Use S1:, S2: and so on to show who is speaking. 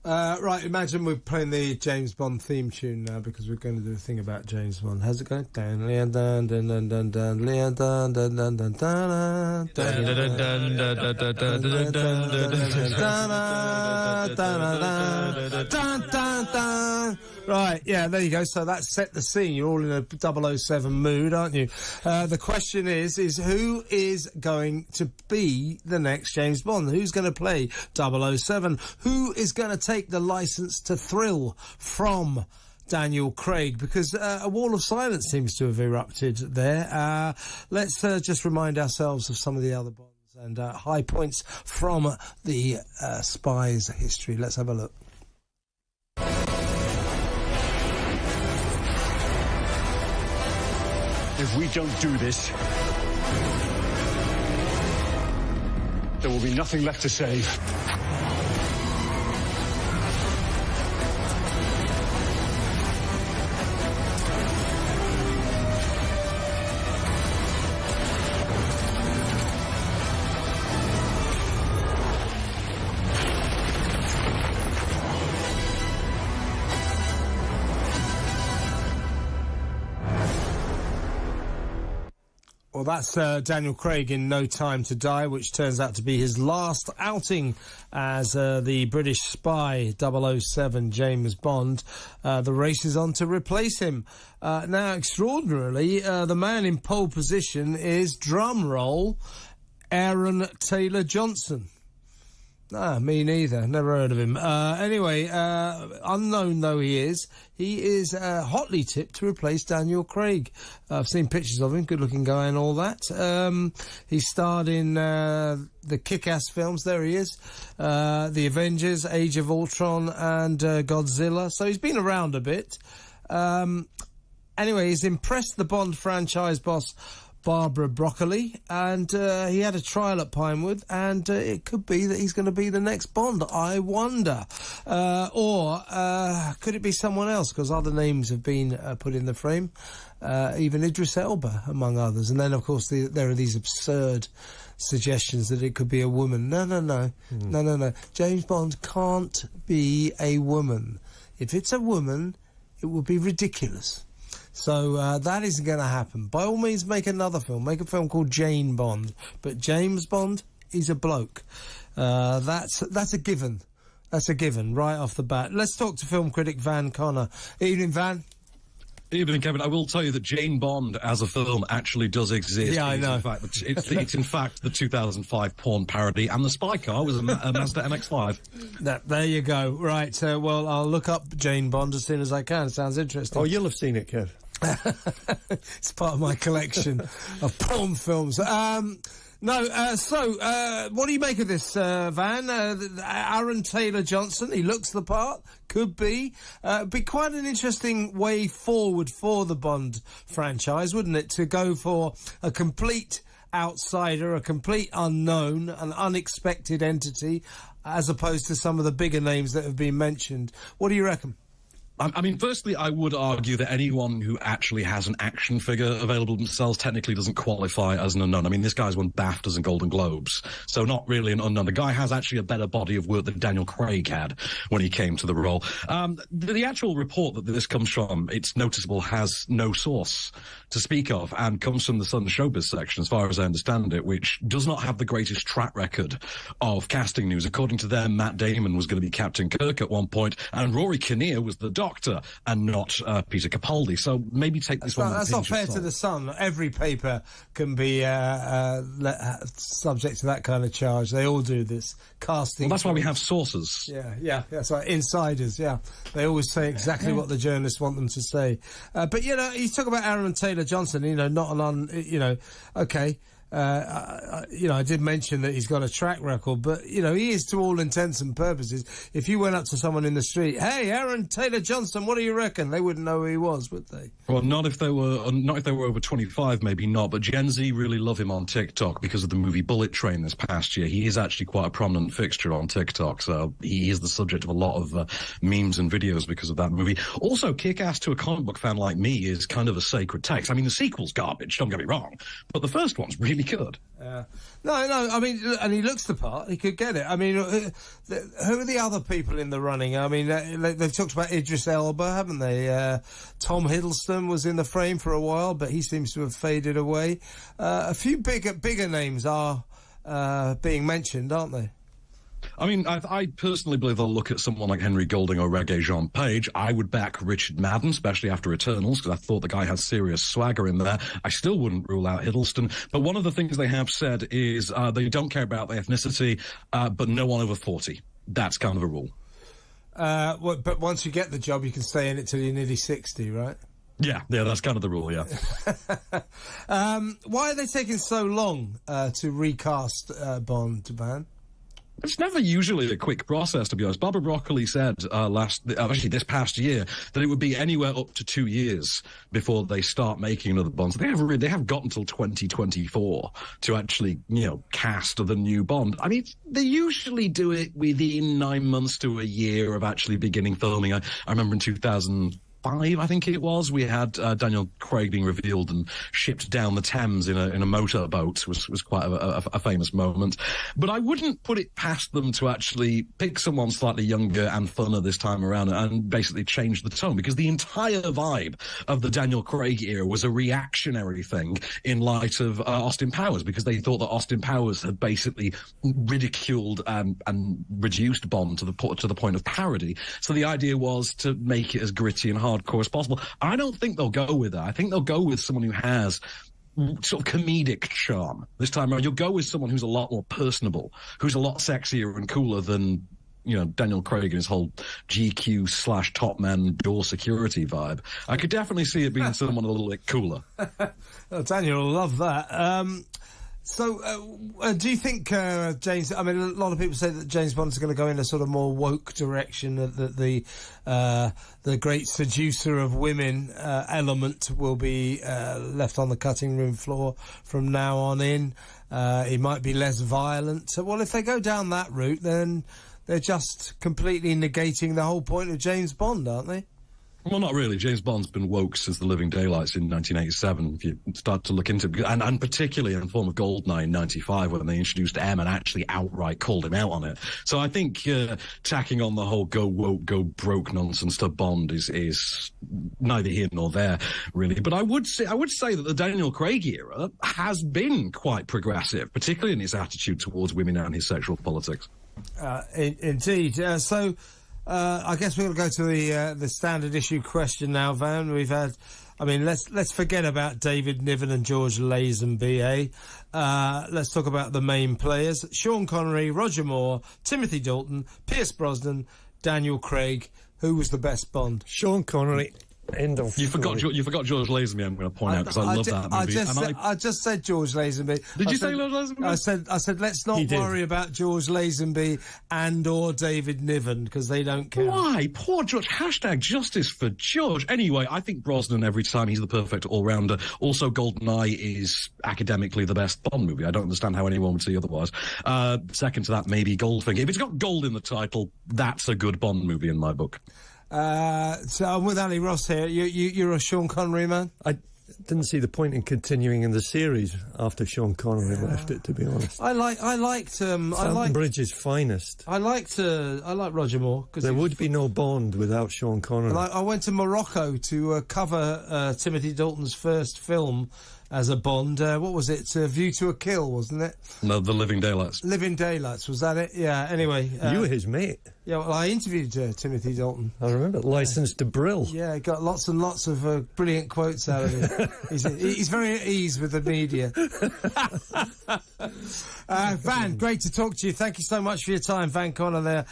S1: Right, imagine we're playing the James Bond theme tune now because we're going to do a thing about James Bond. How's it going? Right, yeah, there you go. So that's set the scene. You're all in a 007 mood, aren't you? The question is who is going to be the next James Bond? Who's going to play 007? Who is going to take the license to thrill from Daniel Craig? Because a wall of silence seems to have erupted there. Let's just remind ourselves of some of the other Bonds and high points from the spy's history. Let's have a look.
S2: If we don't do this, there will be nothing left to save.
S1: Well, that's Daniel Craig in No Time to Die, which turns out to be his last outing as the British spy 007 James Bond. The race is on to replace him. Now, extraordinarily, the man in pole position is, drum roll, Aaron Taylor Johnson. Me neither. Never heard of him. Anyway, unknown though he is hotly tipped to replace Daniel Craig. I've seen pictures of him, good-looking guy and all that. He starred in the Kick-Ass films. There he is. The Avengers, Age of Ultron, and Godzilla. So he's been around a bit. Anyway, he's impressed the Bond franchise boss Barbara Broccoli, and he had a trial at Pinewood, and it could be that he's going to be the next Bond, I wonder. Or could it be someone else, because other names have been put in the frame, even Idris Elba, among others. And then, of course, there are these absurd suggestions that it could be a woman. No. James Bond can't be a woman. If it's a woman, it would be ridiculous. So that isn't going to happen. By all means, make another film. Make a film called Jane Bond. But James Bond, he's a bloke. That's a given. That's a given right off the bat. Let's talk to film critic Van Connor. Evening, Van.
S3: Evening, Kevin. I will tell you that Jane Bond as a film actually does exist.
S1: Yeah, I know.
S3: It's in fact the 2005 porn parody, and the spy car was a Mazda MX-5.
S1: There you go. Right. Well, I'll look up Jane Bond as soon as I can. Sounds interesting.
S4: Oh, you'll have seen it, Kev.
S1: It's part of my collection of porn films. What do you make of this, Van? Aaron Taylor Johnson, he looks the part, could be. Be quite an interesting way forward for the Bond franchise, wouldn't it? To go for a complete outsider, a complete unknown, an unexpected entity, as opposed to some of the bigger names that have been mentioned. What do you reckon?
S3: I mean, firstly, I would argue that anyone who actually has an action figure available themselves technically doesn't qualify as an unknown. I mean, this guy's won BAFTAs and Golden Globes, so not really an unknown. The guy has actually a better body of work than Daniel Craig had when he came to the role. The actual report that this comes from, it's noticeable, has no source to speak of and comes from the Sun Showbiz section, as far as I understand it, which does not have the greatest track record of casting news. According to them, Matt Damon was going to be Captain Kirk at one point, and Rory Kinnear was the Doctor and not Peter Capaldi. So maybe take this one.
S1: That's not fair to the Sun. Every paper can be subject to that kind of charge. They all do this casting.
S3: Well, that's why we have sources.
S1: Yeah, that's right. Insiders. Yeah, they always say exactly what the journalists want them to say. But you know, you talk about Aaron Taylor Johnson. You know, not an okay. I did mention that he's got a track record, but, you know, he is, to all intents and purposes, if you went up to someone in the street, hey, Aaron Taylor Johnson, what do you reckon? They wouldn't know who he was, would they?
S3: Well, not if they were over 25, maybe not, but Gen Z really love him on TikTok because of the movie Bullet Train this past year. He is actually quite a prominent fixture on TikTok, so he is the subject of a lot of memes and videos because of that movie. Also, Kick-Ass to a comic book fan like me is kind of a sacred text. I mean, the sequel's garbage, don't get me wrong, but the first one's really he could.
S1: No, I mean, and he looks the part. He could get it. I mean, who are the other people in the running? I mean, they've talked about Idris Elba, haven't they? Tom Hiddleston was in the frame for a while, but he seems to have faded away. A few bigger names are being mentioned, aren't they?
S3: I mean, I personally believe they'll look at someone like Henry Golding or Regé-Jean Page. I would back Richard Madden, especially after Eternals, because I thought the guy had serious swagger in there. I still wouldn't rule out Hiddleston. But one of the things they have said is they don't care about the ethnicity, but no one over 40. That's kind of a rule.
S1: But once you get the job, you can stay in it till you're nearly 60, right?
S3: Yeah, that's kind of the rule, yeah.
S1: Why are they taking so long to recast Bond, Van?
S3: It's never usually a quick process, to be honest. Barbara Broccoli said this past year that it would be anywhere up to 2 years before they start making another Bond. So they have got until 2024 to actually, cast the new Bond. I mean, they usually do it within 9 months to a year of actually beginning filming. I remember in 2005, I think it was, we had Daniel Craig being revealed and shipped down the Thames in a motorboat. Was quite a famous moment. But I wouldn't put it past them to actually pick someone slightly younger and funner this time around and basically change the tone, because the entire vibe of the Daniel Craig era was a reactionary thing in light of Austin Powers, because they thought that Austin Powers had basically ridiculed and reduced Bond to the point of parody. So the idea was to make it as gritty and hardcore as possible. I don't think they'll go with that. I think they'll go with someone who has sort of comedic charm this time around. You'll go with someone who's a lot more personable, who's a lot sexier and cooler than Daniel Craig and his whole GQ / top man door security vibe. I could definitely see it being someone a little bit cooler.
S1: Well, Daniel will love that. So, do you think James? I mean, a lot of people say that James Bond is going to go in a sort of more woke direction. That the great seducer of women element will be left on the cutting room floor from now on in. He might be less violent. So, well, if they go down that route, then they're just completely negating the whole point of James Bond, aren't they?
S3: Well, not really. James Bond's been woke since The Living Daylights in 1987, if you start to look into it, and particularly in the form of Goldeneye in 95, when they introduced M and actually outright called him out on it. So I think tacking on the whole go woke, go broke nonsense to Bond is neither here nor there, really. But I would say that the Daniel Craig era has been quite progressive, particularly in his attitude towards women and his sexual politics.
S1: Indeed. I guess we're going to go to the standard issue question now, Van. We've had, let's forget about David Niven and George Lazenby, let's talk about the main players. Sean Connery, Roger Moore, Timothy Dalton, Pierce Brosnan, Daniel Craig. Who was the best Bond?
S4: Sean Connery. End of.
S3: You forgot George Lazenby. I'm going to point out, because I love that movie.
S1: I just said George Lazenby.
S3: Did you say George Lazenby?
S1: I said let's not worry about George Lazenby and or David Niven, because they don't count.
S3: Why? Poor George. Hashtag justice for George. Anyway, I think Brosnan every time, he's the perfect all-rounder. Also, Goldeneye is academically the best Bond movie. I don't understand how anyone would say otherwise. Second to that, maybe Goldfinger. If it's got gold in the title, that's a good Bond movie in my book.
S1: So I'm with Ali Ross here. You're a Sean Connery man?
S4: I didn't see the point in continuing in the series after Sean Connery left it, to be honest.
S1: I liked
S4: Bridge's finest.
S1: I like Roger Moore, because
S4: there would be no Bond without Sean Connery.
S1: I went to Morocco to cover Timothy Dalton's first film as a Bond. What was it? View to a Kill, wasn't it?
S3: No, The Living Daylights.
S1: Living Daylights, was that it? Yeah, anyway.
S4: You were his mate.
S1: Yeah, well, I interviewed Timothy Dalton.
S4: I remember. Licensed to Brill.
S1: Yeah, got lots and lots of brilliant quotes out of him. He's very at ease with the media. Van, great to talk to you. Thank you so much for your time. Van Connor there.